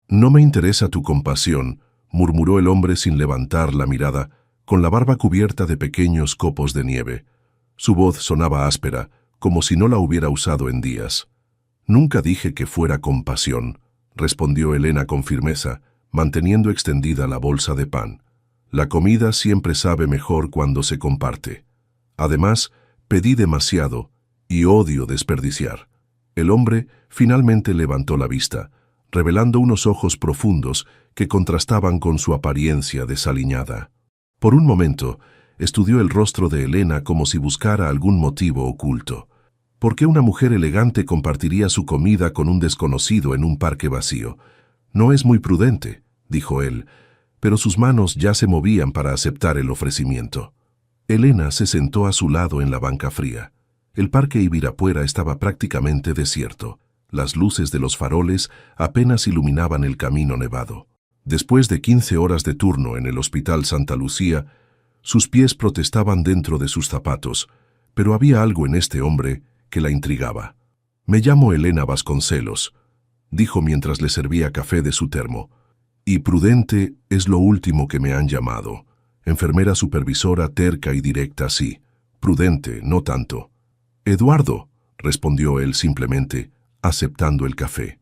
No me interesa tu compasión, murmuró el hombre sin levantar la mirada, con la barba cubierta de pequeños copos de nieve. Su voz sonaba áspera, como si no la hubiera usado en días. Nunca dije que fuera compasión, respondió Elena con firmeza, manteniendo extendida la bolsa de pan. La comida siempre sabe mejor cuando se comparte. Además, pedí demasiado y odio desperdiciar. El hombre finalmente levantó la vista, revelando unos ojos profundos que contrastaban con su apariencia desaliñada. Por un momento, estudió el rostro de Elena como si buscara algún motivo oculto. ¿Por qué una mujer elegante compartiría su comida con un desconocido en un parque vacío? No es muy prudente, dijo él, pero sus manos ya se movían para aceptar el ofrecimiento. Elena se sentó a su lado en la banca fría. El parque Ibirapuera estaba prácticamente desierto. Las luces de los faroles apenas iluminaban el camino nevado. Después de 15 horas de turno en el Hospital Santa Lucía, sus pies protestaban dentro de sus zapatos, pero había algo en este hombre que la intrigaba. «Me llamo Elena Vasconcelos», dijo mientras le servía café de su termo. «Y prudente es lo último que me han llamado. Enfermera supervisora terca y directa, sí. Prudente, no tanto». «Eduardo», respondió él simplemente, aceptando el café.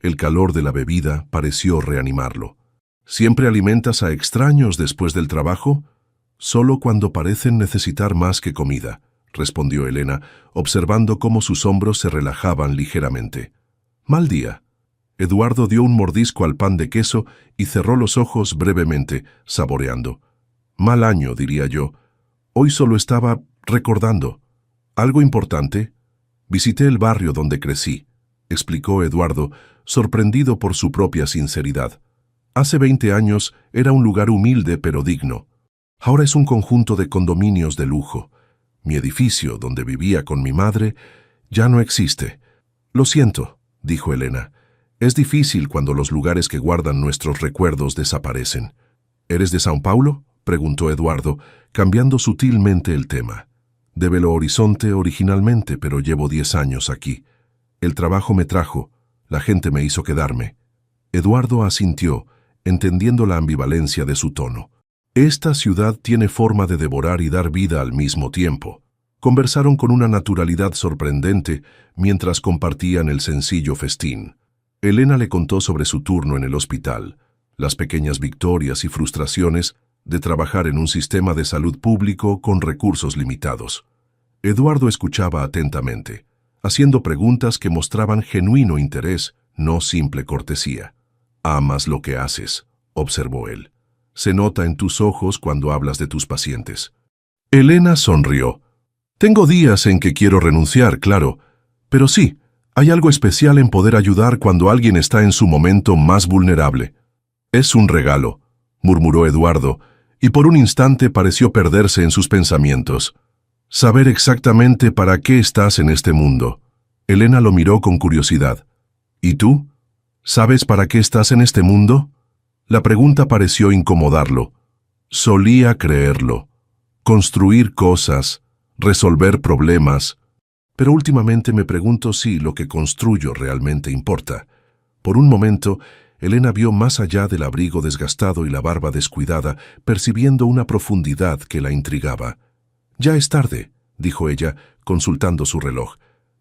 El calor de la bebida pareció reanimarlo. «¿Siempre alimentas a extraños después del trabajo?» «Solo cuando parecen necesitar más que comida», respondió Elena, observando cómo sus hombros se relajaban ligeramente. «Mal día». Eduardo dio un mordisco al pan de queso y cerró los ojos brevemente, saboreando. «Mal año, diría yo. Hoy solo estaba recordando. ¿Algo importante?» «Visité el barrio donde crecí», explicó Eduardo, sorprendido por su propia sinceridad. «Hace 20 años era un lugar humilde pero digno. Ahora es un conjunto de condominios de lujo. Mi edificio, donde vivía con mi madre, ya no existe». «Lo siento», dijo Elena. «Es difícil cuando los lugares que guardan nuestros recuerdos desaparecen». «¿Eres de São Paulo?», preguntó Eduardo, cambiando sutilmente el tema. «De Belo Horizonte originalmente, pero llevo 10 años aquí. El trabajo me trajo, la gente me hizo quedarme». Eduardo asintió, entendiendo la ambivalencia de su tono. «Esta ciudad tiene forma de devorar y dar vida al mismo tiempo». Conversaron con una naturalidad sorprendente mientras compartían el sencillo festín. Elena le contó sobre su turno en el hospital, las pequeñas victorias y frustraciones de trabajar en un sistema de salud público con recursos limitados. Eduardo escuchaba atentamente, haciendo preguntas que mostraban genuino interés, no simple cortesía. «Amas lo que haces», observó él. «Se nota en tus ojos cuando hablas de tus pacientes». Elena sonrió. «Tengo días en que quiero renunciar, claro, pero sí, hay algo especial en poder ayudar cuando alguien está en su momento más vulnerable». «Es un regalo», murmuró Eduardo, y por un instante pareció perderse en sus pensamientos. «Saber exactamente para qué estás en este mundo». Elena lo miró con curiosidad. «¿Y tú? ¿Sabes para qué estás en este mundo?» La pregunta pareció incomodarlo. Solía creerlo. Construir cosas, resolver problemas. Pero últimamente me pregunto si lo que construyo realmente importa. Por un momento, Elena vio más allá del abrigo desgastado y la barba descuidada, percibiendo una profundidad que la intrigaba. «Ya es tarde», dijo ella, consultando su reloj.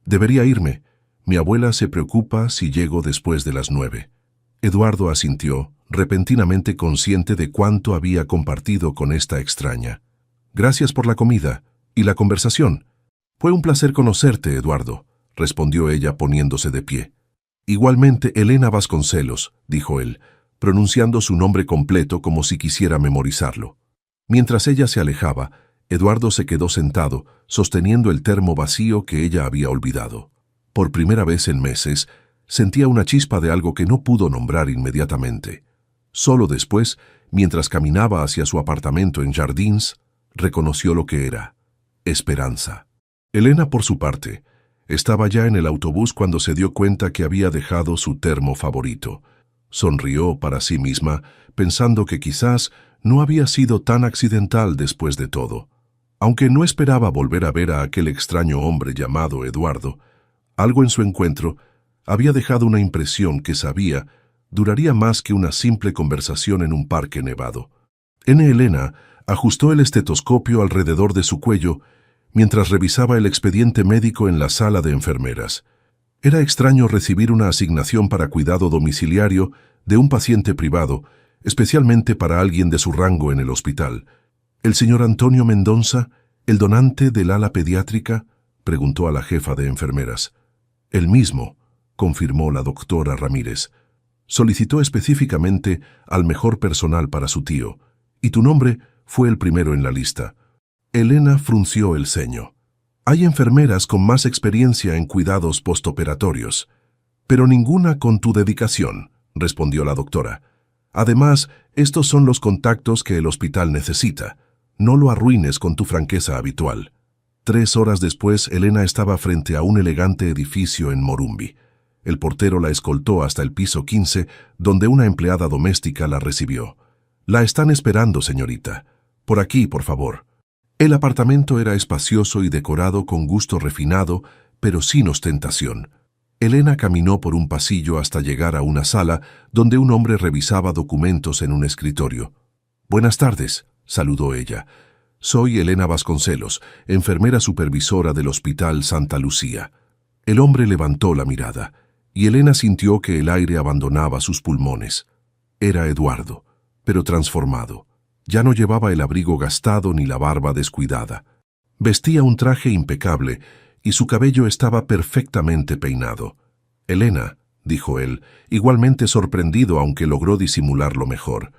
«Debería irme. Mi abuela se preocupa si llego después de las 9». Eduardo asintió, repentinamente consciente de cuánto había compartido con esta extraña. «Gracias por la comida y la conversación. Fue un placer conocerte, Eduardo», respondió ella poniéndose de pie. «Igualmente, Elena Vasconcelos», dijo él, pronunciando su nombre completo como si quisiera memorizarlo. Mientras ella se alejaba, Eduardo se quedó sentado, sosteniendo el termo vacío que ella había olvidado. Por primera vez en meses, sentía una chispa de algo que no pudo nombrar inmediatamente. Solo después, mientras caminaba hacia su apartamento en Jardins, reconoció lo que era: esperanza. Elena, por su parte, estaba ya en el autobús cuando se dio cuenta que había dejado su termo favorito. Sonrió para sí misma, pensando que quizás no había sido tan accidental después de todo. Aunque no esperaba volver a ver a aquel extraño hombre llamado Eduardo, algo en su encuentro había dejado una impresión que sabía, duraría más que una simple conversación en un parque nevado. Elena ajustó el estetoscopio alrededor de su cuello mientras revisaba el expediente médico en la sala de enfermeras. Era extraño recibir una asignación para cuidado domiciliario de un paciente privado, especialmente para alguien de su rango en el hospital. ¿El señor Antonio Mendoza, el donante del ala pediátrica?, preguntó a la jefa de enfermeras. El mismo, confirmó la doctora Ramírez. Solicitó específicamente al mejor personal para su tío, y tu nombre fue el primero en la lista. Elena frunció el ceño. Hay enfermeras con más experiencia en cuidados postoperatorios, pero ninguna con tu dedicación, respondió la doctora. Además, estos son los contactos que el hospital necesita. No lo arruines con tu franqueza habitual. 3 horas después, Elena estaba frente a un elegante edificio en Morumbi. El portero la escoltó hasta el piso 15, donde una empleada doméstica la recibió. La están esperando, señorita. Por aquí, por favor. El apartamento era espacioso y decorado con gusto refinado, pero sin ostentación. Elena caminó por un pasillo hasta llegar a una sala donde un hombre revisaba documentos en un escritorio. «Buenas tardes», saludó ella. «Soy Elena Vasconcelos, enfermera supervisora del Hospital Santa Lucía». El hombre levantó la mirada, y Elena sintió que el aire abandonaba sus pulmones. Era Eduardo, pero transformado. Ya no llevaba el abrigo gastado ni la barba descuidada. Vestía un traje impecable y su cabello estaba perfectamente peinado. «Elena», dijo él, igualmente sorprendido aunque logró disimularlo mejor.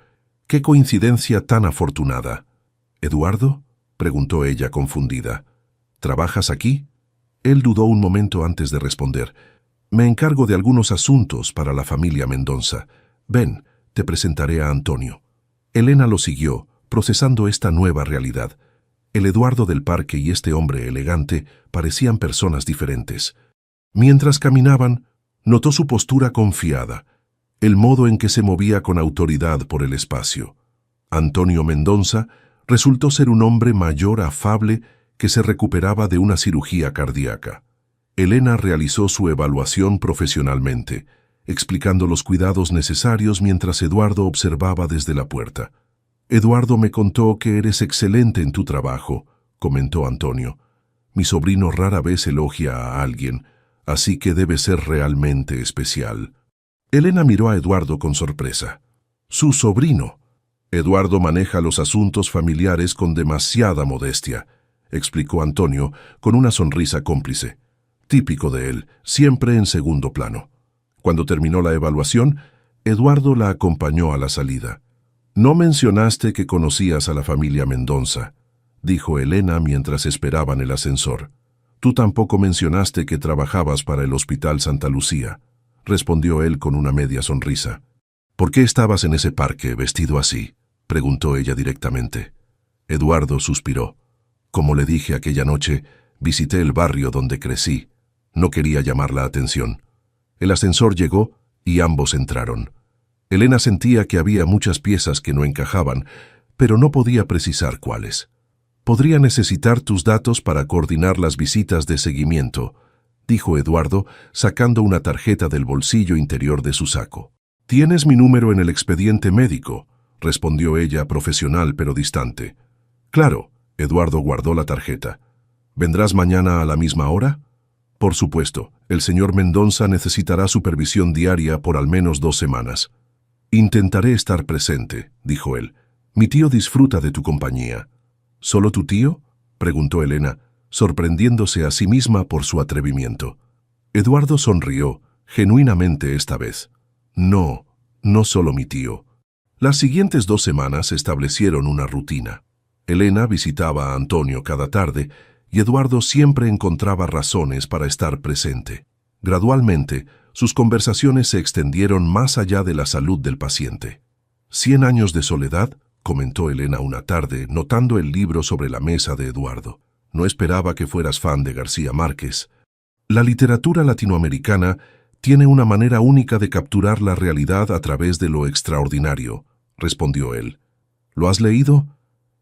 «¡Qué coincidencia tan afortunada!» «¿Eduardo?», preguntó ella confundida. «¿Trabajas aquí?». Él dudó un momento antes de responder. «Me encargo de algunos asuntos para la familia Mendoza. Ven, te presentaré a Antonio». Elena lo siguió, procesando esta nueva realidad. El Eduardo del parque y este hombre elegante parecían personas diferentes. Mientras caminaban, notó su postura confiada, el modo en que se movía con autoridad por el espacio. Antonio Mendoza resultó ser un hombre mayor afable que se recuperaba de una cirugía cardíaca. Elena realizó su evaluación profesionalmente, explicando los cuidados necesarios mientras Eduardo observaba desde la puerta. «Eduardo me contó que eres excelente en tu trabajo», comentó Antonio. «Mi sobrino rara vez elogia a alguien, así que debe ser realmente especial». Elena miró a Eduardo con sorpresa. «¿Su sobrino?» «Eduardo maneja los asuntos familiares con demasiada modestia», explicó Antonio con una sonrisa cómplice. «Típico de él, siempre en segundo plano». Cuando terminó la evaluación, Eduardo la acompañó a la salida. «No mencionaste que conocías a la familia Mendoza», dijo Elena mientras esperaban el ascensor. «Tú tampoco mencionaste que trabajabas para el Hospital Santa Lucía», respondió él con una media sonrisa. «¿Por qué estabas en ese parque vestido así?», preguntó ella directamente. Eduardo suspiró. «Como le dije aquella noche, visité el barrio donde crecí. No quería llamar la atención». El ascensor llegó y ambos entraron. Elena sentía que había muchas piezas que no encajaban, pero no podía precisar cuáles. «Podría necesitar tus datos para coordinar las visitas de seguimiento», dijo Eduardo, sacando una tarjeta del bolsillo interior de su saco. «Tienes mi número en el expediente médico», respondió ella profesional pero distante. «Claro», Eduardo guardó la tarjeta. «¿Vendrás mañana a la misma hora?» «Por supuesto, el señor Mendoza necesitará supervisión diaria por al menos 2 semanas». «Intentaré estar presente», dijo él. «Mi tío disfruta de tu compañía». «¿Solo tu tío?», preguntó Elena, sorprendiéndose a sí misma por su atrevimiento. Eduardo sonrió, genuinamente esta vez. «No, no solo mi tío». Las siguientes 2 semanas establecieron una rutina. Elena visitaba a Antonio cada tarde, y Eduardo siempre encontraba razones para estar presente. Gradualmente, sus conversaciones se extendieron más allá de la salud del paciente. «¿100 años de soledad?», comentó Elena una tarde, notando el libro sobre la mesa de Eduardo. «No esperaba que fueras fan de García Márquez». «La literatura latinoamericana tiene una manera única de capturar la realidad a través de lo extraordinario», respondió él. «¿Lo has leído?»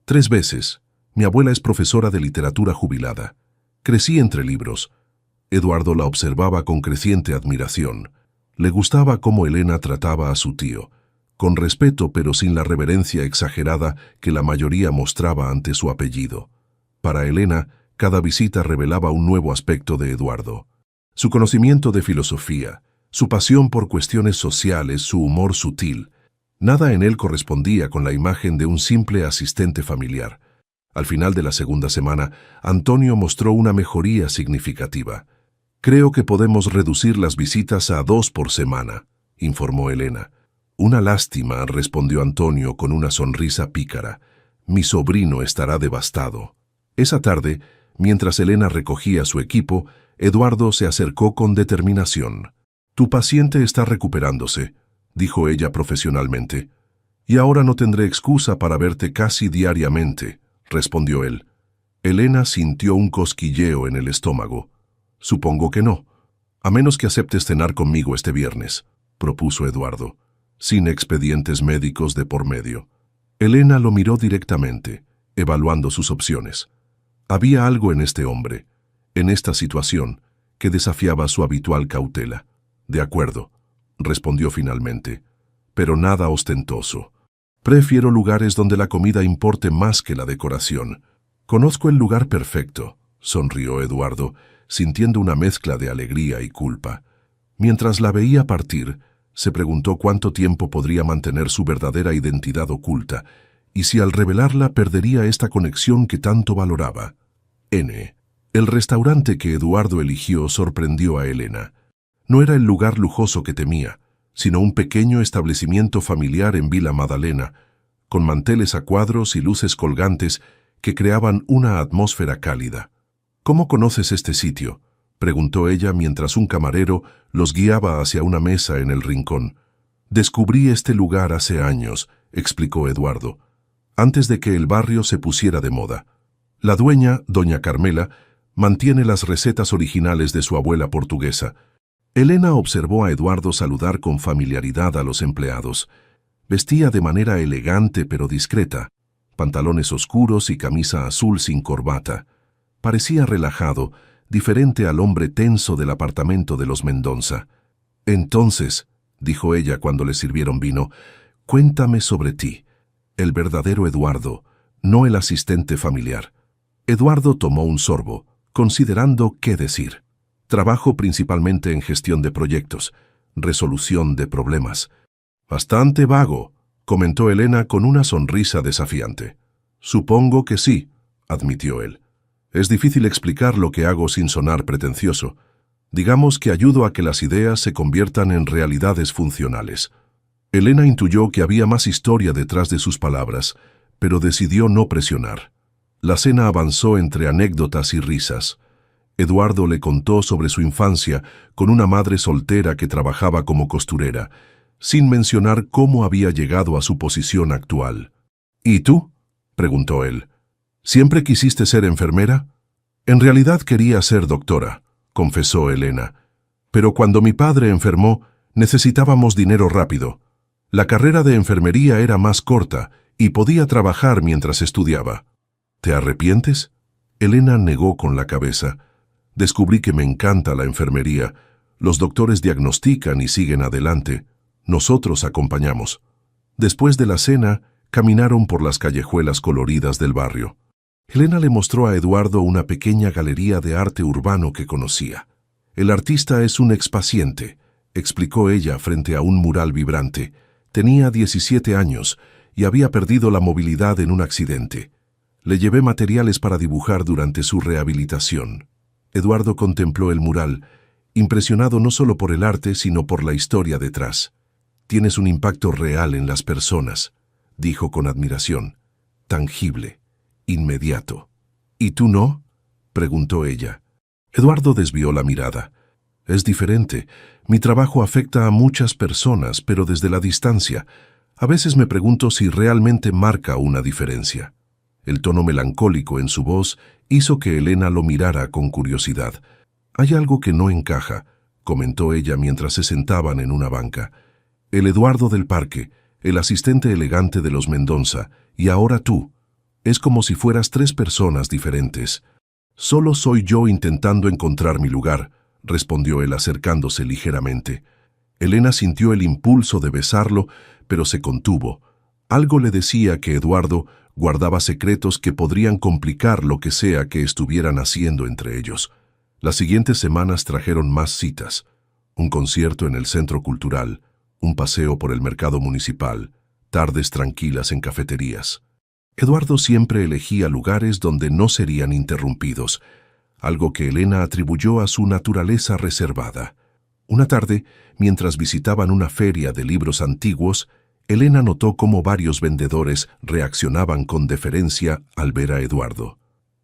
«3 veces. Mi abuela es profesora de literatura jubilada. Crecí entre libros». Eduardo la observaba con creciente admiración. Le gustaba cómo Elena trataba a su tío, con respeto pero sin la reverencia exagerada que la mayoría mostraba ante su apellido. Para Elena, cada visita revelaba un nuevo aspecto de Eduardo. Su conocimiento de filosofía, su pasión por cuestiones sociales, su humor sutil. Nada en él correspondía con la imagen de un simple asistente familiar. Al final de la segunda semana, Antonio mostró una mejoría significativa. «Creo que podemos reducir las visitas a 2 por semana», informó Elena. «Una lástima», respondió Antonio con una sonrisa pícara. «Mi sobrino estará devastado». Esa tarde, mientras Elena recogía su equipo, Eduardo se acercó con determinación. «Tu paciente está recuperándose», dijo ella profesionalmente. «Y ahora no tendré excusa para verte casi diariamente», respondió él. Elena sintió un cosquilleo en el estómago. «Supongo que no, a menos que aceptes cenar conmigo este viernes», propuso Eduardo, sin expedientes médicos de por medio. Elena lo miró directamente, evaluando sus opciones. Había algo en este hombre, en esta situación, que desafiaba su habitual cautela. «De acuerdo», respondió finalmente, «pero nada ostentoso. Prefiero lugares donde la comida importe más que la decoración». «Conozco el lugar perfecto», sonrió Eduardo, sintiendo una mezcla de alegría y culpa. Mientras la veía partir, se preguntó cuánto tiempo podría mantener su verdadera identidad oculta, y si al revelarla perdería esta conexión que tanto valoraba. El restaurante que Eduardo eligió sorprendió a Elena. No era el lugar lujoso que temía, sino un pequeño establecimiento familiar en Vila Madalena, con manteles a cuadros y luces colgantes que creaban una atmósfera cálida. «¿Cómo conoces este sitio?», preguntó ella mientras un camarero los guiaba hacia una mesa en el rincón. «Descubrí este lugar hace años», explicó Eduardo, «antes de que el barrio se pusiera de moda. La dueña, doña Carmela, mantiene las recetas originales de su abuela portuguesa». Elena observó a Eduardo saludar con familiaridad a los empleados. Vestía de manera elegante pero discreta, pantalones oscuros y camisa azul sin corbata. Parecía relajado, diferente al hombre tenso del apartamento de los Mendonça. «Entonces», dijo ella cuando le sirvieron vino, «cuéntame sobre ti, el verdadero Eduardo, no el asistente familiar». Eduardo tomó un sorbo, considerando qué decir. «Trabajo principalmente en gestión de proyectos, resolución de problemas». «Bastante vago», comentó Elena con una sonrisa desafiante. «Supongo que sí», admitió él. «Es difícil explicar lo que hago sin sonar pretencioso. Digamos que ayudo a que las ideas se conviertan en realidades funcionales». Elena intuyó que había más historia detrás de sus palabras, pero decidió no presionar. La cena avanzó entre anécdotas y risas. Eduardo le contó sobre su infancia con una madre soltera que trabajaba como costurera, sin mencionar cómo había llegado a su posición actual. «¿Y tú?», preguntó él. «¿Siempre quisiste ser enfermera?» «En realidad quería ser doctora», confesó Elena. «Pero cuando mi padre enfermó, necesitábamos dinero rápido. La carrera de enfermería era más corta y podía trabajar mientras estudiaba». «¿Te arrepientes?», Elena negó con la cabeza. «Descubrí que me encanta la enfermería. Los doctores diagnostican y siguen adelante. Nosotros acompañamos». Después de la cena, caminaron por las callejuelas coloridas del barrio. Elena le mostró a Eduardo una pequeña galería de arte urbano que conocía. «El artista es un expaciente», explicó ella frente a un mural vibrante. Tenía 17 años y había perdido la movilidad en un accidente. Le llevé materiales para dibujar durante su rehabilitación. Eduardo contempló el mural, impresionado no solo por el arte, sino por la historia detrás. «Tienes un impacto real en las personas», dijo con admiración. «Tangible, inmediato». «¿Y tú no?», preguntó ella. Eduardo desvió la mirada. «Es diferente. Mi trabajo afecta a muchas personas, pero desde la distancia. A veces me pregunto si realmente marca una diferencia». El tono melancólico en su voz hizo que Elena lo mirara con curiosidad. «Hay algo que no encaja», comentó ella mientras se sentaban en una banca. «El Eduardo del parque, el asistente elegante de los Mendonça, y ahora tú. Es como si fueras 3 personas diferentes». «Solo soy yo intentando encontrar mi lugar», respondió él acercándose ligeramente. Elena sintió el impulso de besarlo, pero se contuvo. Algo le decía que Eduardo guardaba secretos que podrían complicar lo que sea que estuvieran haciendo entre ellos. Las siguientes semanas trajeron más citas: un concierto en el centro cultural, un paseo por el mercado municipal, tardes tranquilas en cafeterías. Eduardo siempre elegía lugares donde no serían interrumpidos, algo que Elena atribuyó a su naturaleza reservada. Una tarde, mientras visitaban una feria de libros antiguos, Elena notó cómo varios vendedores reaccionaban con deferencia al ver a Eduardo.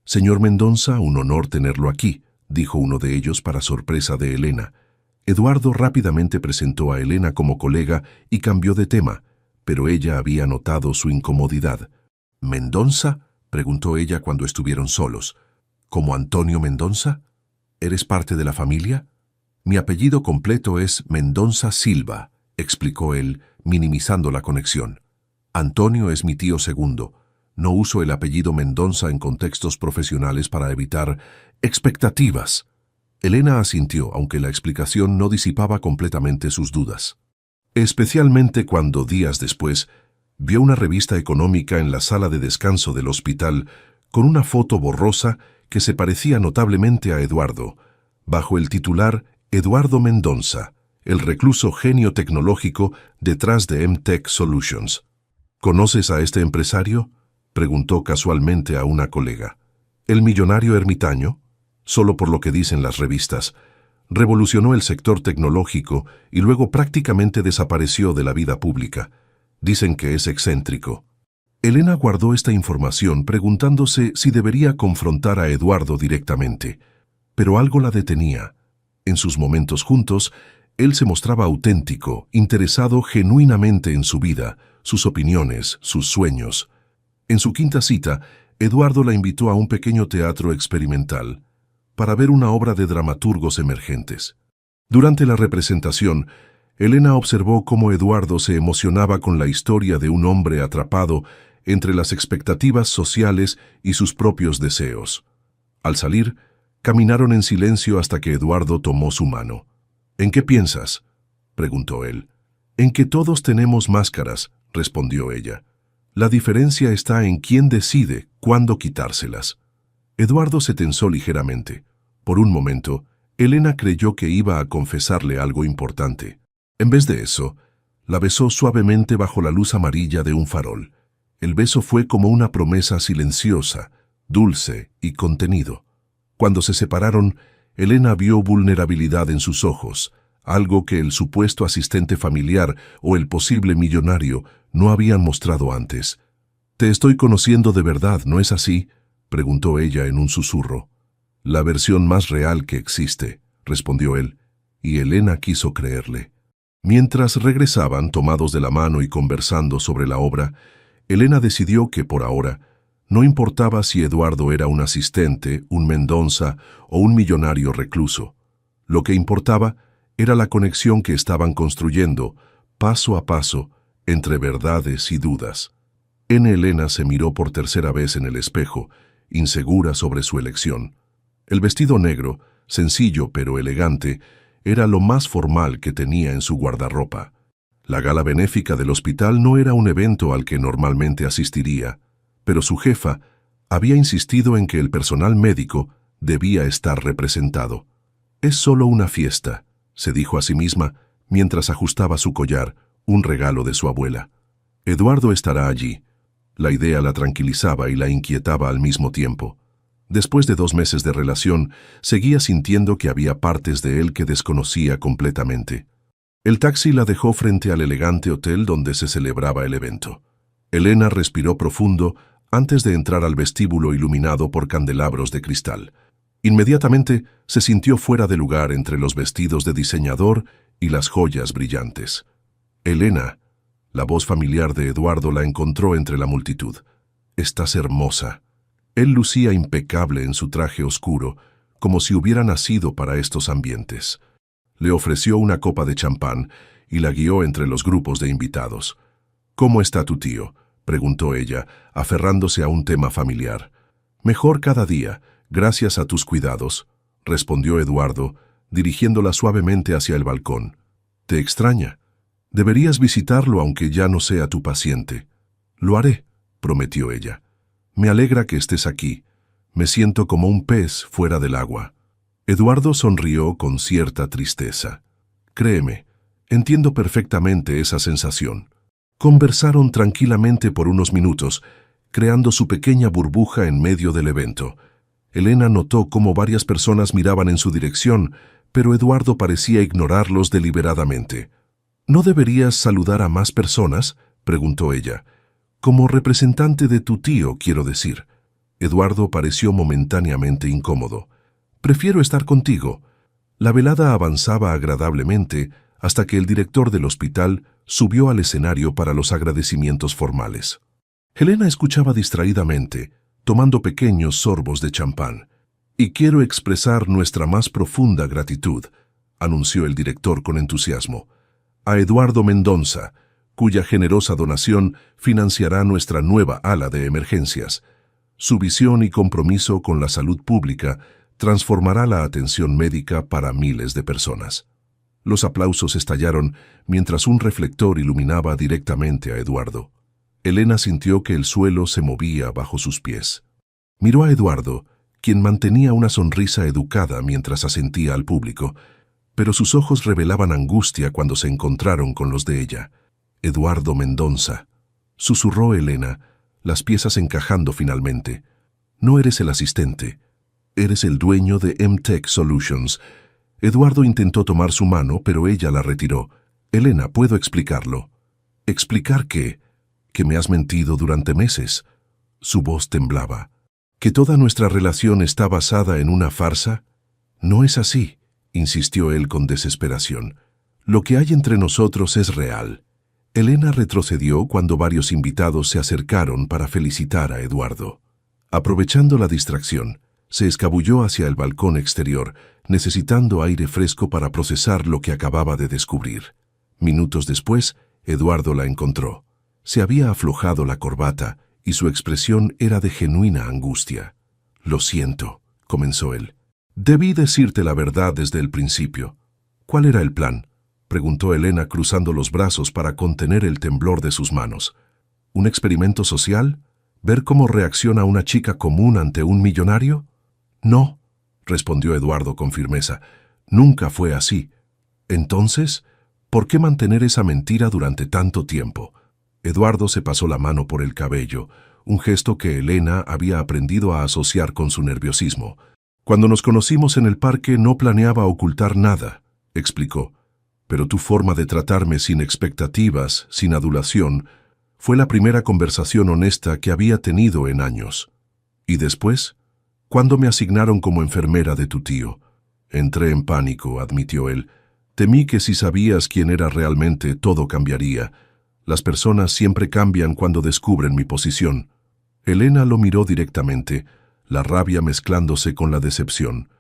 «Señor Mendonça, un honor tenerlo aquí», dijo uno de ellos para sorpresa de Elena. Eduardo rápidamente presentó a Elena como colega y cambió de tema, pero ella había notado su incomodidad. «¿Mendonça?», preguntó ella cuando estuvieron solos. «¿Como Antonio Mendonça? ¿Eres parte de la familia?» «Mi apellido completo es Mendonça Silva», explicó él, minimizando la conexión. «Antonio es mi tío segundo. No uso el apellido Mendonça en contextos profesionales para evitar expectativas». Elena asintió, aunque la explicación no disipaba completamente sus dudas. Especialmente cuando, días después, vio una revista económica en la sala de descanso del hospital con una foto borrosa que se parecía notablemente a Eduardo, bajo el titular «Eduardo Mendonça, el recluso genio tecnológico detrás de M-Tech Solutions». «¿Conoces a este empresario?», preguntó casualmente a una colega. «¿El millonario ermitaño?». «Solo por lo que dicen las revistas. Revolucionó el sector tecnológico y luego prácticamente desapareció de la vida pública. Dicen que es excéntrico». Elena guardó esta información preguntándose si debería confrontar a Eduardo directamente, pero algo la detenía. En sus momentos juntos, él se mostraba auténtico, interesado genuinamente en su vida, sus opiniones, sus sueños. En su quinta cita, Eduardo la invitó a un pequeño teatro experimental para ver una obra de dramaturgos emergentes. Durante la representación, Elena observó cómo Eduardo se emocionaba con la historia de un hombre atrapado entre las expectativas sociales y sus propios deseos. Al salir, caminaron en silencio hasta que Eduardo tomó su mano. «¿En qué piensas?», preguntó él. «En que todos tenemos máscaras», respondió ella. «La diferencia está en quién decide cuándo quitárselas». Eduardo se tensó ligeramente. Por un momento, Elena creyó que iba a confesarle algo importante. En vez de eso, la besó suavemente bajo la luz amarilla de un farol. El beso fue como una promesa silenciosa, dulce y contenido. Cuando se separaron, Elena vio vulnerabilidad en sus ojos, algo que el supuesto asistente familiar o el posible millonario no habían mostrado antes. «Te estoy conociendo de verdad, ¿no es así?», preguntó ella en un susurro. «La versión más real que existe», respondió él, y Elena quiso creerle. Mientras regresaban, tomados de la mano y conversando sobre la obra, Elena decidió que, por ahora, no importaba si Eduardo era un asistente, un Mendonça o un millonario recluso. Lo que importaba era la conexión que estaban construyendo, paso a paso, entre verdades y dudas. Elena se miró por tercera vez en el espejo, insegura sobre su elección. El vestido negro, sencillo pero elegante, era lo más formal que tenía en su guardarropa. La gala benéfica del hospital no era un evento al que normalmente asistiría, pero su jefa había insistido en que el personal médico debía estar representado. «Es solo una fiesta», se dijo a sí misma mientras ajustaba su collar, un regalo de su abuela. «Eduardo estará allí». La idea la tranquilizaba y la inquietaba al mismo tiempo. Después de 2 meses de relación, seguía sintiendo que había partes de él que desconocía completamente. El taxi la dejó frente al elegante hotel donde se celebraba el evento. Elena respiró profundo antes de entrar al vestíbulo iluminado por candelabros de cristal. Inmediatamente se sintió fuera de lugar entre los vestidos de diseñador y las joyas brillantes. «Elena», la voz familiar de Eduardo la encontró entre la multitud. «Estás hermosa». Él lucía impecable en su traje oscuro, como si hubiera nacido para estos ambientes. Le ofreció una copa de champán y la guió entre los grupos de invitados. «¿Cómo está tu tío?», preguntó ella, aferrándose a un tema familiar. «Mejor cada día, gracias a tus cuidados», respondió Eduardo, dirigiéndola suavemente hacia el balcón. Te extraña. Deberías visitarlo aunque ya no sea tu paciente. Lo haré, prometió ella. Me alegra que estés aquí. Me siento como un pez fuera del agua. Eduardo sonrió con cierta tristeza. Créeme, entiendo perfectamente esa sensación. Conversaron tranquilamente por unos minutos, creando su pequeña burbuja en medio del evento. Elena notó cómo varias personas miraban en su dirección, pero Eduardo parecía ignorarlos deliberadamente. ¿No deberías saludar a más personas?, preguntó ella. Como representante de tu tío, quiero decir. Eduardo pareció momentáneamente incómodo. Prefiero estar contigo. La velada avanzaba agradablemente hasta que el director del hospital subió al escenario para los agradecimientos formales. Helena escuchaba distraídamente, tomando pequeños sorbos de champán. Y quiero expresar nuestra más profunda gratitud, anunció el director con entusiasmo, a Eduardo Mendoza, cuya generosa donación financiará nuestra nueva ala de emergencias. Su visión y compromiso con la salud pública transformará la atención médica para miles de personas. Los aplausos estallaron mientras un reflector iluminaba directamente a Eduardo. Elena sintió que el suelo se movía bajo sus pies. Miró a Eduardo, quien mantenía una sonrisa educada mientras asentía al público, pero sus ojos revelaban angustia cuando se encontraron con los de ella. Eduardo Mendoza, susurró Elena, las piezas encajando finalmente. No eres el asistente, eres el dueño de M-Tech Solutions. Eduardo intentó tomar su mano, pero ella la retiró. Elena, ¿puedo explicarlo? ¿Explicar qué? Que me has mentido durante meses. Su voz temblaba. ¿Que toda nuestra relación está basada en una farsa? No es así, insistió él con desesperación. Lo que hay entre nosotros es real. Elena retrocedió cuando varios invitados se acercaron para felicitar a Eduardo. Aprovechando la distracción, se escabulló hacia el balcón exterior, necesitando aire fresco para procesar lo que acababa de descubrir. Minutos después, Eduardo la encontró. Se había aflojado la corbata y su expresión era de genuina angustia. «Lo siento», comenzó él. «Debí decirte la verdad desde el principio». «¿Cuál era el plan?», preguntó Elena cruzando los brazos para contener el temblor de sus manos. «¿Un experimento social? ¿Ver cómo reacciona una chica común ante un millonario?» «No», respondió Eduardo con firmeza. «Nunca fue así». «Entonces, ¿por qué mantener esa mentira durante tanto tiempo?» Eduardo se pasó la mano por el cabello, un gesto que Elena había aprendido a asociar con su nerviosismo. «Cuando nos conocimos en el parque no planeaba ocultar nada», explicó. «Pero tu forma de tratarme sin expectativas, sin adulación, fue la primera conversación honesta que había tenido en años. ¿Y después? ¿Cuándo me asignaron como enfermera de tu tío?» «Entré en pánico», admitió él. «Temí que si sabías quién era realmente, todo cambiaría. Las personas siempre cambian cuando descubren mi posición». Elena lo miró directamente, la rabia mezclándose con la decepción.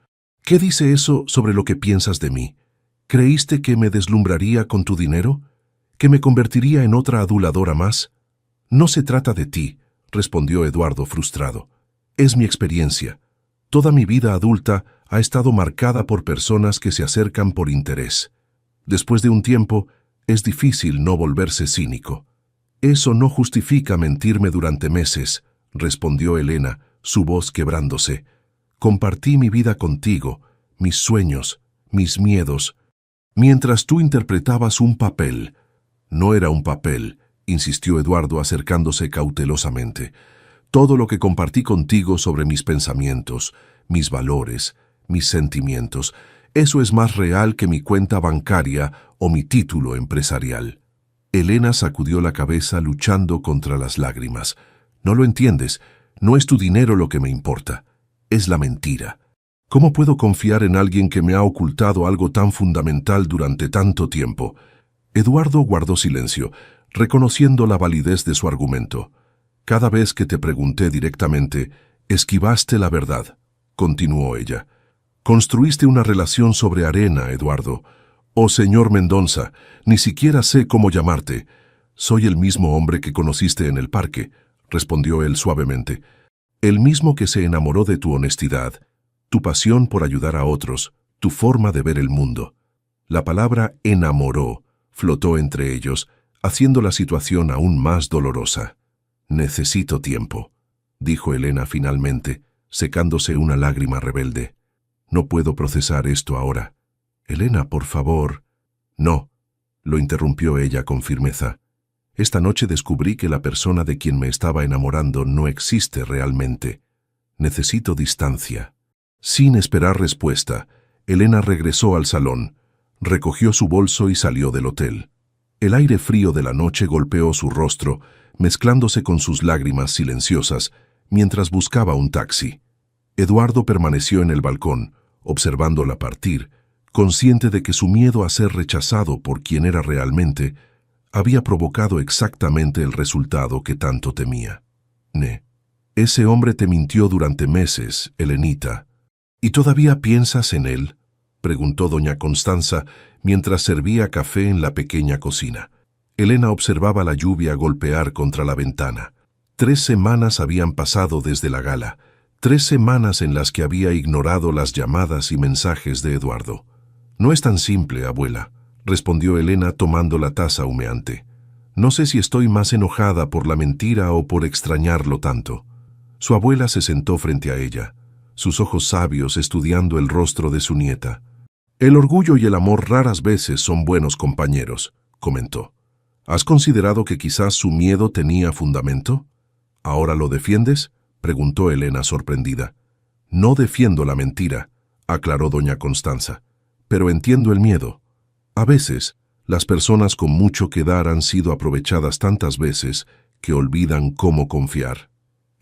«¿Qué dice eso sobre lo que piensas de mí? ¿Creíste que me deslumbraría con tu dinero? ¿Que me convertiría en otra aduladora más?» «No se trata de ti», respondió Eduardo frustrado. «Es mi experiencia. Toda mi vida adulta ha estado marcada por personas que se acercan por interés. Después de un tiempo, es difícil no volverse cínico». «Eso no justifica mentirme durante meses», respondió Elena, su voz quebrándose. «Compartí mi vida contigo, mis sueños, mis miedos, mientras tú interpretabas un papel». «No era un papel», insistió Eduardo acercándose cautelosamente. «Todo lo que compartí contigo sobre mis pensamientos, mis valores, mis sentimientos, eso es más real que mi cuenta bancaria o mi título empresarial». Elena sacudió la cabeza luchando contra las lágrimas. «No lo entiendes. No es tu dinero lo que me importa. Es la mentira. ¿Cómo puedo confiar en alguien que me ha ocultado algo tan fundamental durante tanto tiempo?» Eduardo guardó silencio, reconociendo la validez de su argumento. «Cada vez que te pregunté directamente, esquivaste la verdad», continuó ella. «Construiste una relación sobre arena, Eduardo. Oh, señor Mendoza, ni siquiera sé cómo llamarte». «Soy el mismo hombre que conociste en el parque», respondió él suavemente. «El mismo que se enamoró de tu honestidad, tu pasión por ayudar a otros, tu forma de ver el mundo». La palabra enamoró flotó entre ellos, haciendo la situación aún más dolorosa. «Necesito tiempo», dijo Elena finalmente, secándose una lágrima rebelde. «No puedo procesar esto ahora». «Elena, por favor». «No», lo interrumpió ella con firmeza. «Esta noche descubrí que la persona de quien me estaba enamorando no existe realmente. Necesito distancia». Sin esperar respuesta, Elena regresó al salón, recogió su bolso y salió del hotel. El aire frío de la noche golpeó su rostro, mezclándose con sus lágrimas silenciosas, mientras buscaba un taxi. Eduardo permaneció en el balcón, observándola partir, consciente de que su miedo a ser rechazado por quien era realmente había provocado exactamente el resultado que tanto temía. Ese hombre te mintió durante meses, Elenita. ¿Y todavía piensas en él?», preguntó doña Constanza mientras servía café en la pequeña cocina. Elena observaba la lluvia golpear contra la ventana. 3 semanas habían pasado desde la gala, 3 semanas en las que había ignorado las llamadas y mensajes de Eduardo. «No es tan simple, abuela», respondió Elena tomando la taza humeante. «No sé si estoy más enojada por la mentira o por extrañarlo tanto». Su abuela se sentó frente a ella, sus ojos sabios estudiando el rostro de su nieta. «El orgullo y el amor raras veces son buenos compañeros», comentó. «¿Has considerado que quizás su miedo tenía fundamento? ¿Ahora lo defiendes?», preguntó Elena sorprendida. «No defiendo la mentira», aclaró doña Constanza, «pero entiendo el miedo. A veces, las personas con mucho que dar han sido aprovechadas tantas veces que olvidan cómo confiar».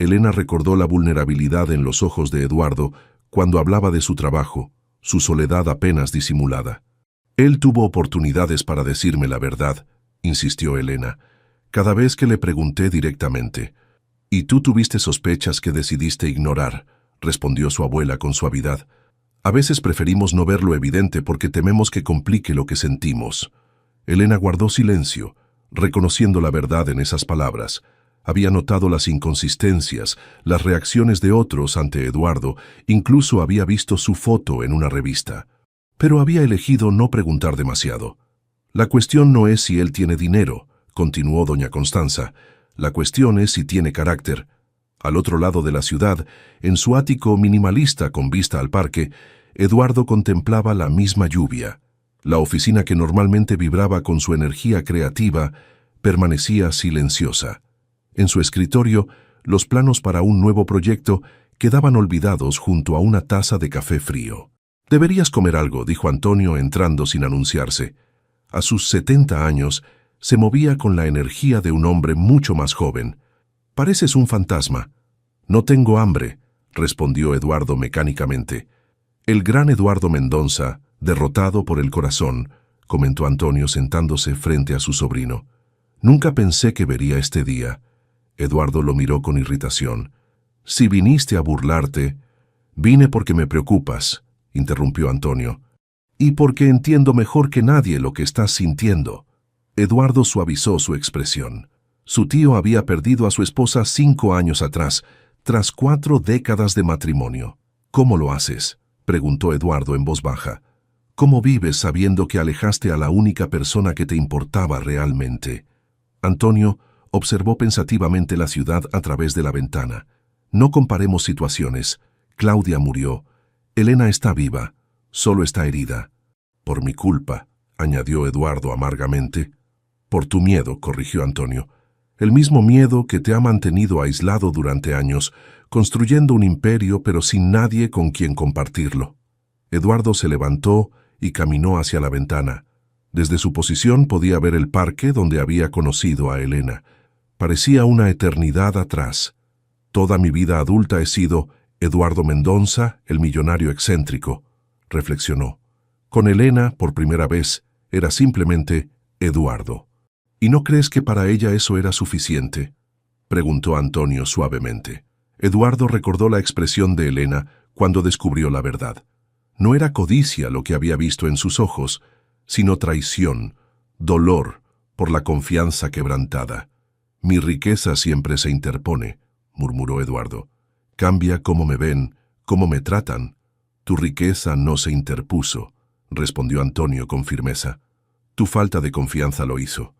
Elena recordó la vulnerabilidad en los ojos de Eduardo cuando hablaba de su trabajo, su soledad apenas disimulada. «Él tuvo oportunidades para decirme la verdad», insistió Elena, «cada vez que le pregunté directamente. «Y tú tuviste sospechas que decidiste ignorar», respondió su abuela con suavidad. «A veces preferimos no ver lo evidente porque tememos que complique lo que sentimos». Elena guardó silencio, reconociendo la verdad en esas palabras. Había notado las inconsistencias, las reacciones de otros ante Eduardo, incluso había visto su foto en una revista. Pero había elegido no preguntar demasiado. «La cuestión no es si él tiene dinero», continuó doña Constanza. «La cuestión es si tiene carácter». Al otro lado de la ciudad, en su ático minimalista con vista al parque, Eduardo contemplaba la misma lluvia. La oficina que normalmente vibraba con su energía creativa permanecía silenciosa. En su escritorio, los planos para un nuevo proyecto quedaban olvidados junto a una taza de café frío. «Deberías comer algo», dijo Antonio entrando sin anunciarse. A sus 70 años, se movía con la energía de un hombre mucho más joven. «Pareces un fantasma». «No tengo hambre», respondió Eduardo mecánicamente. «El gran Eduardo Mendoza, derrotado por el corazón», comentó Antonio sentándose frente a su sobrino. «Nunca pensé que vería este día». Eduardo lo miró con irritación. «Si viniste a burlarte...» «Vine porque me preocupas», interrumpió Antonio. «Y porque entiendo mejor que nadie lo que estás sintiendo». Eduardo suavizó su expresión. Su tío había perdido a su esposa 5 años atrás, tras 4 décadas de matrimonio. «¿Cómo lo haces?», preguntó Eduardo en voz baja. «¿Cómo vives sabiendo que alejaste a la única persona que te importaba realmente?» Antonio observó pensativamente la ciudad a través de la ventana. «No comparemos situaciones. Claudia murió. Elena está viva. Solo está herida». «Por mi culpa», añadió Eduardo amargamente. «Por tu miedo», corrigió Antonio. «El mismo miedo que te ha mantenido aislado durante años, construyendo un imperio pero sin nadie con quien compartirlo». Eduardo se levantó y caminó hacia la ventana. Desde su posición podía ver el parque donde había conocido a Elena. Parecía una eternidad atrás. «Toda mi vida adulta he sido Eduardo Mendoza, el millonario excéntrico», reflexionó. Con Elena, por primera vez, era simplemente Eduardo. «¿Y no crees que para ella eso era suficiente?», preguntó Antonio suavemente. Eduardo recordó la expresión de Elena cuando descubrió la verdad. No era codicia lo que había visto en sus ojos, sino traición, dolor por la confianza quebrantada. «Mi riqueza siempre se interpone», murmuró Eduardo. «Cambia cómo me ven, cómo me tratan. Tu riqueza no se interpuso. respondió Antonio con firmeza. Tu falta de confianza lo hizo.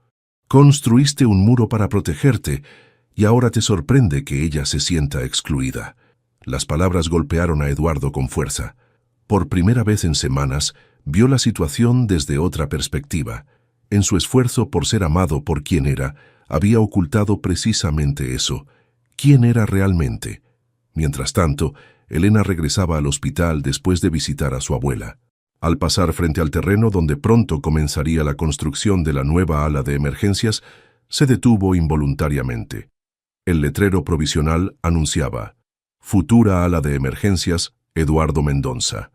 Construiste un muro para protegerte y ahora te sorprende que ella se sienta excluida. Las palabras golpearon a Eduardo con fuerza. Por primera vez en semanas, vio la situación desde otra perspectiva. En su esfuerzo por ser amado por quien era, había ocultado precisamente eso. ¿Quién era realmente? Mientras tanto, Elena regresaba al hospital después de visitar a su abuela. Al pasar frente al terreno donde pronto comenzaría la construcción de la nueva ala de emergencias, se detuvo involuntariamente. El letrero provisional anunciaba: Futura ala de emergencias, Eduardo Mendoza.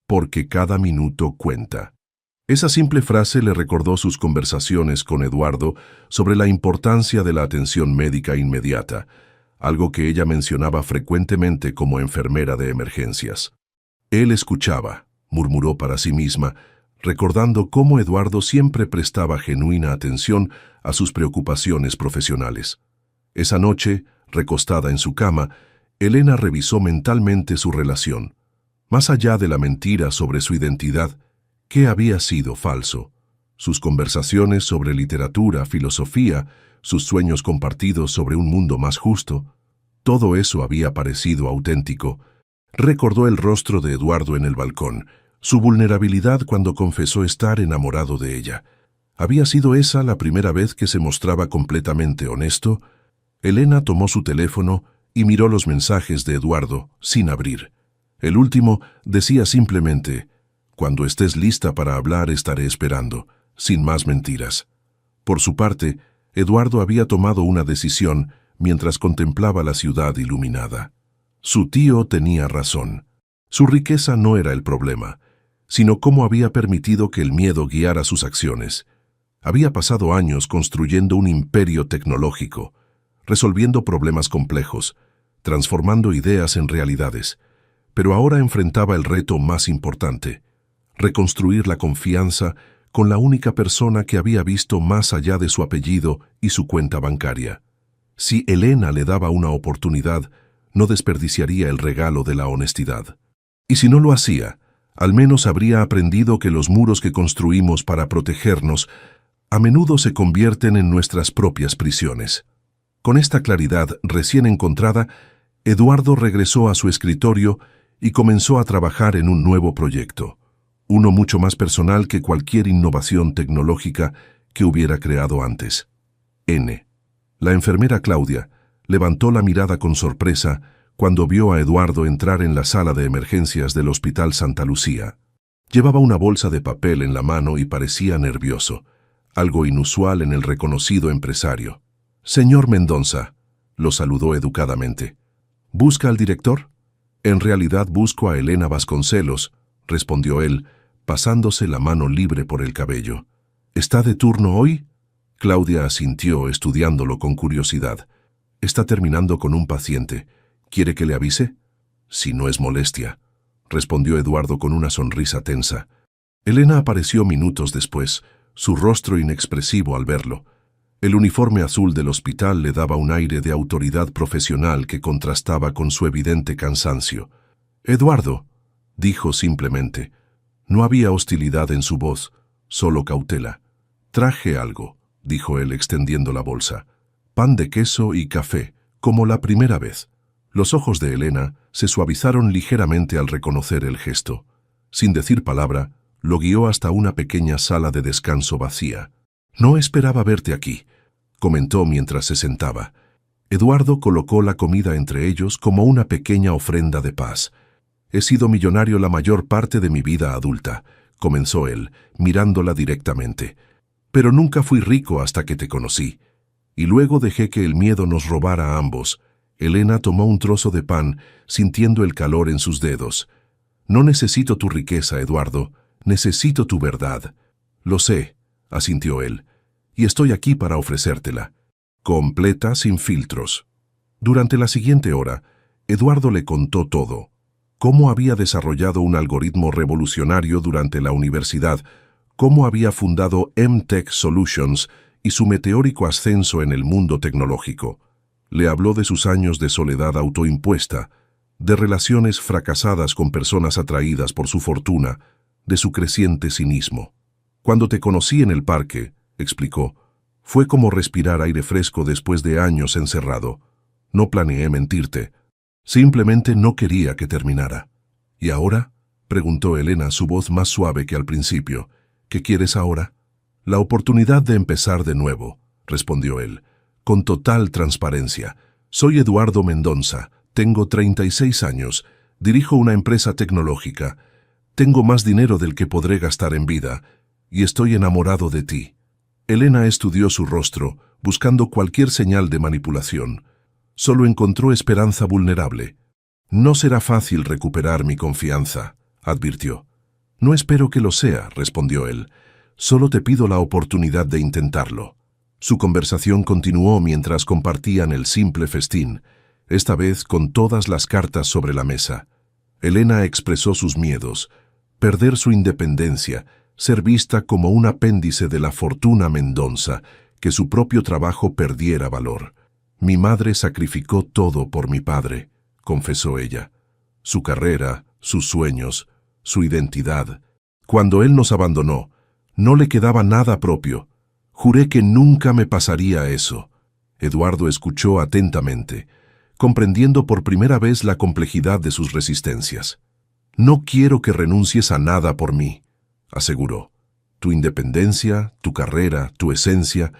Porque cada minuto cuenta. Esa simple frase le recordó sus conversaciones con Eduardo sobre la importancia de la atención médica inmediata, algo que ella mencionaba frecuentemente como enfermera de emergencias. Él escuchaba, murmuró para sí misma, recordando cómo Eduardo siempre prestaba genuina atención a sus preocupaciones profesionales. Esa noche, recostada en su cama, Elena revisó mentalmente su relación. Más allá de la mentira sobre su identidad, ¿qué había sido falso? Sus conversaciones sobre literatura, filosofía, sus sueños compartidos sobre un mundo más justo, todo eso había parecido auténtico. Recordó el rostro de Eduardo en el balcón, su vulnerabilidad cuando confesó estar enamorado de ella. ¿Había sido esa la primera vez que se mostraba completamente honesto? Elena tomó su teléfono y miró los mensajes de Eduardo, sin abrir. El último decía simplemente: «Cuando estés lista para hablar estaré esperando», sin más mentiras. Por su parte, Eduardo había tomado una decisión mientras contemplaba la ciudad iluminada. Su tío tenía razón. Su riqueza no era el problema, sino cómo había permitido que el miedo guiara sus acciones. Había pasado años construyendo un imperio tecnológico, resolviendo problemas complejos, transformando ideas en realidades, pero ahora enfrentaba el reto más importante: reconstruir la confianza con la única persona que había visto más allá de su apellido y su cuenta bancaria. Si Elena le daba una oportunidad, no desperdiciaría el regalo de la honestidad. Y si no lo hacía, al menos habría aprendido que los muros que construimos para protegernos a menudo se convierten en nuestras propias prisiones. Con esta claridad recién encontrada, Eduardo regresó a su escritorio y comenzó a trabajar en un nuevo proyecto, uno mucho más personal que cualquier innovación tecnológica que hubiera creado antes. La enfermera Claudia levantó la mirada con sorpresa cuando vio a Eduardo entrar en la sala de emergencias del Hospital Santa Lucía. Llevaba una bolsa de papel en la mano y parecía nervioso, algo inusual en el reconocido empresario. «Señor Mendoza», lo saludó educadamente. «¿Busca al director?» «En realidad busco a Elena Vasconcelos», respondió él, pasándose la mano libre por el cabello. «¿Está de turno hoy?» Claudia asintió, estudiándolo con curiosidad. «Está terminando con un paciente. ¿Quiere que le avise?» «Si no es molestia», respondió Eduardo con una sonrisa tensa. Elena apareció minutos después, su rostro inexpresivo al verlo. El uniforme azul del hospital le daba un aire de autoridad profesional que contrastaba con su evidente cansancio. «Eduardo», dijo simplemente. No había hostilidad en su voz, solo cautela. «Traje algo», dijo él extendiendo la bolsa. «Pan de queso y café, como la primera vez». Los ojos de Elena se suavizaron ligeramente al reconocer el gesto. Sin decir palabra, lo guió hasta una pequeña sala de descanso vacía. «No esperaba verte aquí», comentó mientras se sentaba. Eduardo colocó la comida entre ellos como una pequeña ofrenda de paz. «He sido millonario la mayor parte de mi vida adulta», comenzó él, mirándola directamente. «Pero nunca fui rico hasta que te conocí. Y luego dejé que el miedo nos robara a ambos». Elena tomó un trozo de pan, sintiendo el calor en sus dedos. «No necesito tu riqueza, Eduardo. Necesito tu verdad». «Lo sé», asintió él, «y estoy aquí para ofrecértela. Completa, sin filtros». Durante la siguiente hora, Eduardo le contó todo. Cómo había desarrollado un algoritmo revolucionario durante la universidad, cómo había fundado M-Tech Solutions y su meteórico ascenso en el mundo tecnológico. Le habló de sus años de soledad autoimpuesta, de relaciones fracasadas con personas atraídas por su fortuna, de su creciente cinismo. Cuando te conocí en el parque, explicó, fue como respirar aire fresco después de años encerrado. No planeé mentirte. Simplemente no quería que terminara. ¿Y ahora? Preguntó Elena, su voz más suave que al principio. ¿Qué quieres ahora? La oportunidad de empezar de nuevo, respondió él, con total transparencia. Soy Eduardo Mendonza, tengo 36 años, dirijo una empresa tecnológica, tengo más dinero del que podré gastar en vida, y estoy enamorado de ti. Elena estudió su rostro, buscando cualquier señal de manipulación. Solo encontró esperanza vulnerable. No será fácil recuperar mi confianza, advirtió. No espero que lo sea, respondió él. Solo te pido la oportunidad de intentarlo. Su conversación continuó mientras compartían el simple festín, esta vez con todas las cartas sobre la mesa. Elena expresó sus miedos, perder su independencia, ser vista como un apéndice de la fortuna Mendonza, que su propio trabajo perdiera valor. Mi madre sacrificó todo por mi padre, confesó ella. Su carrera, sus sueños, su identidad. Cuando él nos abandonó, no le quedaba nada propio. Juré que nunca me pasaría eso. Eduardo escuchó atentamente, comprendiendo por primera vez la complejidad de sus resistencias. No quiero que renuncies a nada por mí, aseguró. Tu independencia, tu carrera, tu esencia,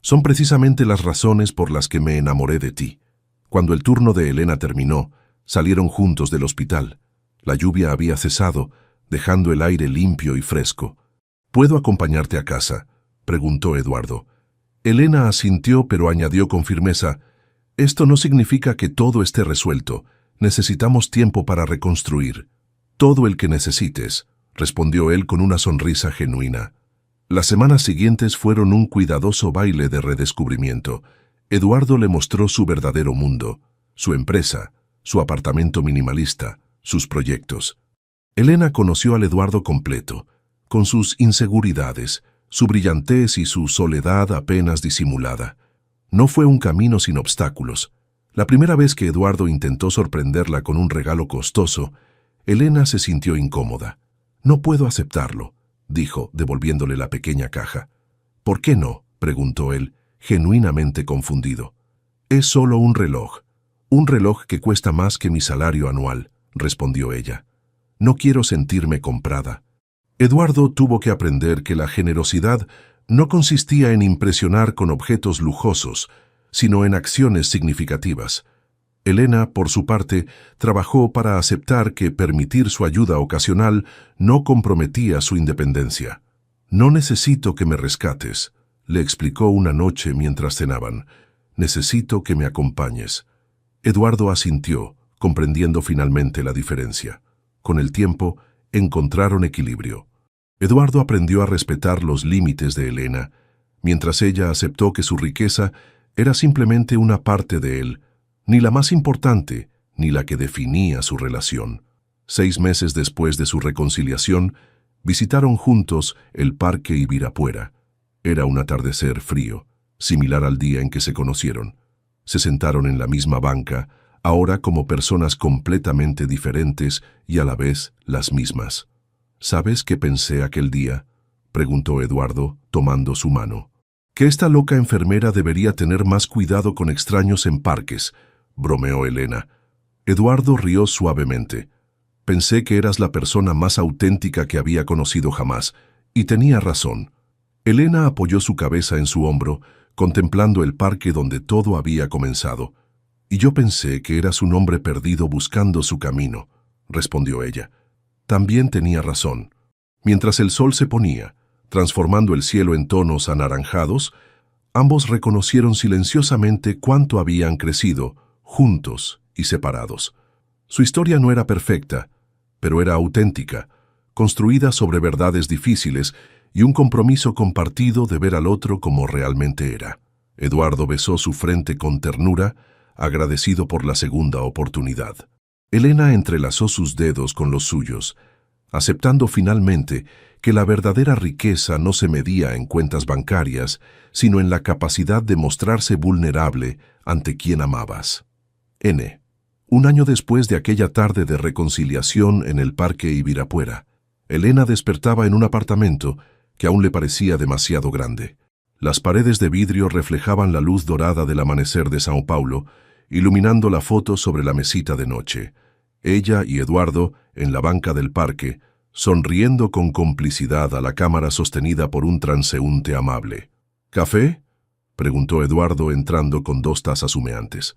son precisamente las razones por las que me enamoré de ti. Cuando el turno de Elena terminó, salieron juntos del hospital. La lluvia había cesado, dejando el aire limpio y fresco. ¿Puedo acompañarte a casa?, preguntó Eduardo. Elena asintió, pero añadió con firmeza, esto no significa que todo esté resuelto. Necesitamos tiempo para reconstruir. Todo el que necesites, respondió él con una sonrisa genuina. Las semanas siguientes fueron un cuidadoso baile de redescubrimiento. Eduardo le mostró su verdadero mundo, su empresa, su apartamento minimalista, sus proyectos. Elena conoció al Eduardo completo, con sus inseguridades, su brillantez y su soledad apenas disimulada. No fue un camino sin obstáculos. La primera vez que Eduardo intentó sorprenderla con un regalo costoso, Elena se sintió incómoda. No puedo aceptarlo, dijo, devolviéndole la pequeña caja. ¿Por qué no?, preguntó él, genuinamente confundido. Es solo un reloj que cuesta más que mi salario anual, respondió ella. No quiero sentirme comprada. Eduardo tuvo que aprender que la generosidad no consistía en impresionar con objetos lujosos, sino en acciones significativas. Elena, por su parte, trabajó para aceptar que permitir su ayuda ocasional no comprometía su independencia. No necesito que me rescates, le explicó una noche mientras cenaban. Necesito que me acompañes. Eduardo asintió, comprendiendo finalmente la diferencia. Con el tiempo, encontraron equilibrio. Eduardo aprendió a respetar los límites de Elena, mientras ella aceptó que su riqueza era simplemente una parte de él, ni la más importante, ni la que definía su relación. 6 meses después de su reconciliación, visitaron juntos el Parque Ibirapuera. Era un atardecer frío, similar al día en que se conocieron. Se sentaron en la misma banca, ahora como personas completamente diferentes y a la vez las mismas. ¿Sabes qué pensé aquel día?, preguntó Eduardo, tomando su mano. Que esta loca enfermera debería tener más cuidado con extraños en parques, bromeó Elena. Eduardo rió suavemente. Pensé que eras la persona más auténtica que había conocido jamás, y tenía razón. Elena apoyó su cabeza en su hombro, contemplando el parque donde todo había comenzado. Y yo pensé que eras un hombre perdido buscando su camino, respondió ella. También tenía razón. Mientras el sol se ponía, transformando el cielo en tonos anaranjados, ambos reconocieron silenciosamente cuánto habían crecido, juntos y separados. Su historia no era perfecta, pero era auténtica, construida sobre verdades difíciles y un compromiso compartido de ver al otro como realmente era. Eduardo besó su frente con ternura, agradecido por la segunda oportunidad. Elena entrelazó sus dedos con los suyos, aceptando finalmente que la verdadera riqueza no se medía en cuentas bancarias, sino en la capacidad de mostrarse vulnerable ante quien amabas. Un año después de aquella tarde de reconciliación en el Parque Ibirapuera, Elena despertaba en un apartamento que aún le parecía demasiado grande. Las paredes de vidrio reflejaban la luz dorada del amanecer de São Paulo, iluminando la foto sobre la mesita de noche. Ella y Eduardo, en la banca del parque, sonriendo con complicidad a la cámara sostenida por un transeúnte amable. ¿Café?, preguntó Eduardo entrando con 2 tazas humeantes.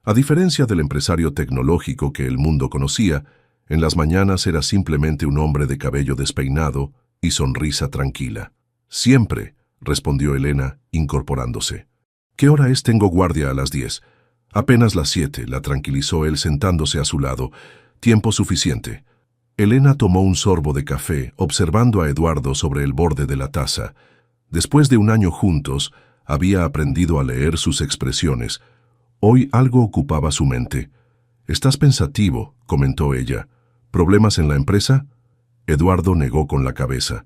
A diferencia del empresario tecnológico que el mundo conocía, en las mañanas era simplemente un hombre de cabello despeinado y sonrisa tranquila. «Siempre», respondió Elena, incorporándose. «¿Qué hora es? Tengo guardia a las 10. Apenas las 7, la tranquilizó él sentándose a su lado. Tiempo suficiente. Elena tomó un sorbo de café, observando a Eduardo sobre el borde de la taza. Después de un año juntos, había aprendido a leer sus expresiones. Hoy algo ocupaba su mente. «Estás pensativo», comentó ella. «¿Problemas en la empresa?» Eduardo negó con la cabeza.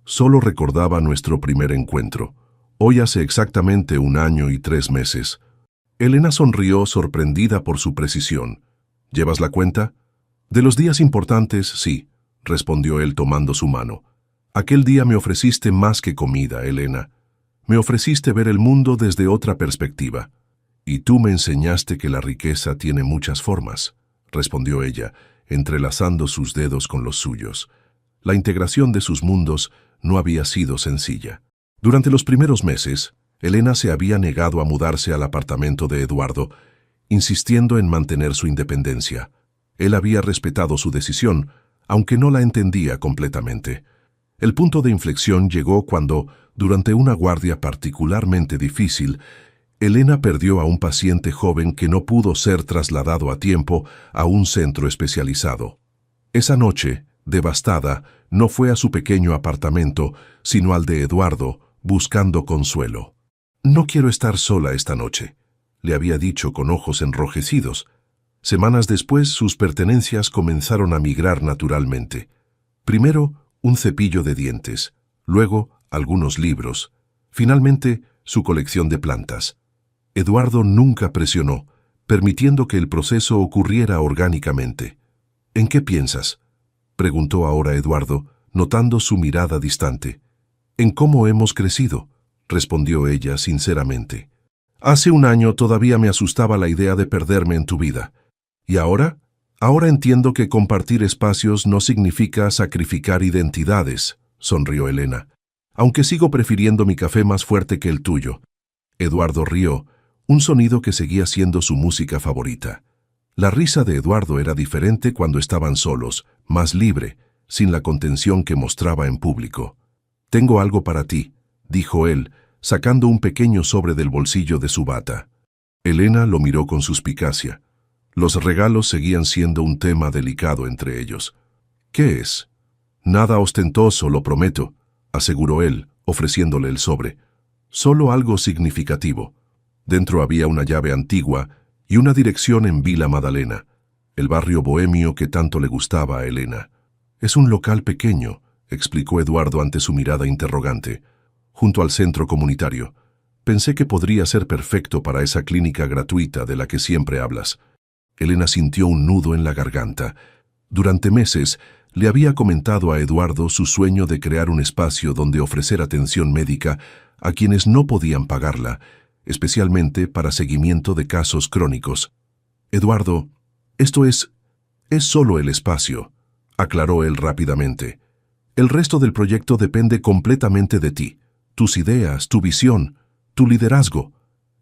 Solo recordaba nuestro primer encuentro. Hoy hace exactamente 1 año y 3 meses. Elena sonrió sorprendida por su precisión. «¿Llevas la cuenta?» «De los días importantes, sí», respondió él tomando su mano. «Aquel día me ofreciste más que comida, Elena. Me ofreciste ver el mundo desde otra perspectiva. Y tú me enseñaste que la riqueza tiene muchas formas», respondió ella, entrelazando sus dedos con los suyos. La integración de sus mundos no había sido sencilla. Durante los primeros meses, Elena se había negado a mudarse al apartamento de Eduardo, insistiendo en mantener su independencia. Él había respetado su decisión, aunque no la entendía completamente. El punto de inflexión llegó cuando, durante una guardia particularmente difícil, Elena perdió a un paciente joven que no pudo ser trasladado a tiempo a un centro especializado. Esa noche, devastada, no fue a su pequeño apartamento, sino al de Eduardo, buscando consuelo. «No quiero estar sola esta noche», le había dicho con ojos enrojecidos. Semanas después, sus pertenencias comenzaron a migrar naturalmente. Primero, un cepillo de dientes, luego, algunos libros, finalmente, su colección de plantas. Eduardo nunca presionó, permitiendo que el proceso ocurriera orgánicamente. «¿En qué piensas?», preguntó ahora Eduardo, notando su mirada distante. «En cómo hemos crecido», respondió ella sinceramente. «Hace 1 año todavía me asustaba la idea de perderme en tu vida. ¿Y ahora? Ahora entiendo que compartir espacios no significa sacrificar identidades», sonrió Elena. «Aunque sigo prefiriendo mi café más fuerte que el tuyo». Eduardo rió, un sonido que seguía siendo su música favorita. La risa de Eduardo era diferente cuando estaban solos, más libre, sin la contención que mostraba en público. «Tengo algo para ti», dijo él, sacando un pequeño sobre del bolsillo de su bata. Elena lo miró con suspicacia. Los regalos seguían siendo un tema delicado entre ellos. «¿Qué es?» «Nada ostentoso, lo prometo», aseguró él, ofreciéndole el sobre. «Solo algo significativo». Dentro había una llave antigua y una dirección en Vila Madalena, el barrio bohemio que tanto le gustaba a Elena. «Es un local pequeño», explicó Eduardo ante su mirada interrogante, «junto al centro comunitario. Pensé que podría ser perfecto para esa clínica gratuita de la que siempre hablas». Elena sintió un nudo en la garganta. Durante meses le había comentado a Eduardo su sueño de crear un espacio donde ofrecer atención médica a quienes no podían pagarla, especialmente para seguimiento de casos crónicos. «Eduardo, esto es solo el espacio», aclaró él rápidamente. «El resto del proyecto depende completamente de ti, tus ideas, tu visión, tu liderazgo».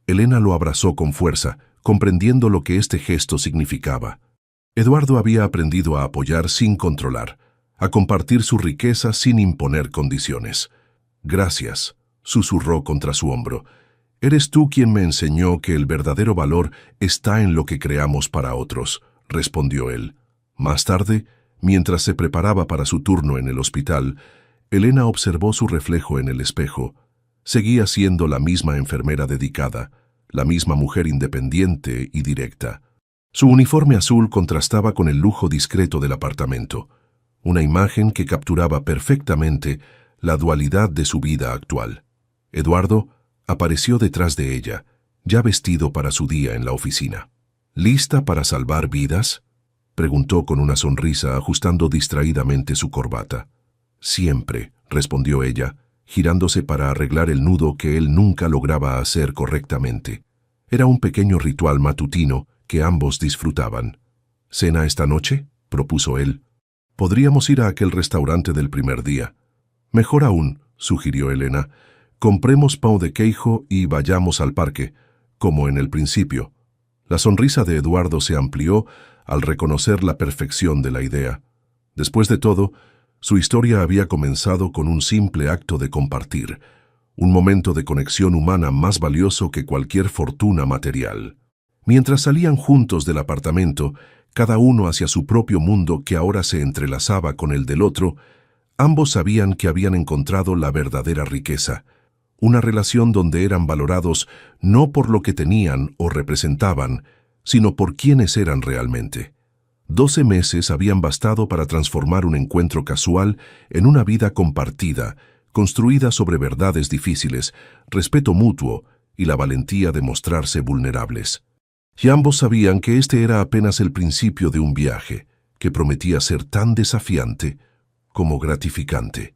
Elena lo abrazó con fuerza, comprendiendo lo que este gesto significaba. Eduardo había aprendido a apoyar sin controlar, a compartir su riqueza sin imponer condiciones. «Gracias», susurró contra su hombro. «Eres tú quien me enseñó que el verdadero valor está en lo que creamos para otros», respondió él. Más tarde, mientras se preparaba para su turno en el hospital, Elena observó su reflejo en el espejo. Seguía siendo la misma enfermera dedicada, la misma mujer independiente y directa. Su uniforme azul contrastaba con el lujo discreto del apartamento, una imagen que capturaba perfectamente la dualidad de su vida actual. Eduardo apareció detrás de ella, ya vestido para su día en la oficina. «¿Lista para salvar vidas?», preguntó con una sonrisa ajustando distraídamente su corbata. Siempre, respondió ella, girándose para arreglar el nudo que él nunca lograba hacer correctamente. Era un pequeño ritual matutino que ambos disfrutaban. ¿Cena esta noche?, propuso él. Podríamos ir a aquel restaurante del primer día. Mejor aún, sugirió Elena, compremos pão de queijo y vayamos al parque, como en el principio. La sonrisa de Eduardo se amplió al reconocer la perfección de la idea. Después de todo, su historia había comenzado con un simple acto de compartir, un momento de conexión humana más valioso que cualquier fortuna material. Mientras salían juntos del apartamento, cada uno hacia su propio mundo que ahora se entrelazaba con el del otro, ambos sabían que habían encontrado la verdadera riqueza, una relación donde eran valorados no por lo que tenían o representaban, sino por quienes eran realmente. 12 meses habían bastado para transformar un encuentro casual en una vida compartida, construida sobre verdades difíciles, respeto mutuo y la valentía de mostrarse vulnerables. Y ambos sabían que este era apenas el principio de un viaje que prometía ser tan desafiante como gratificante.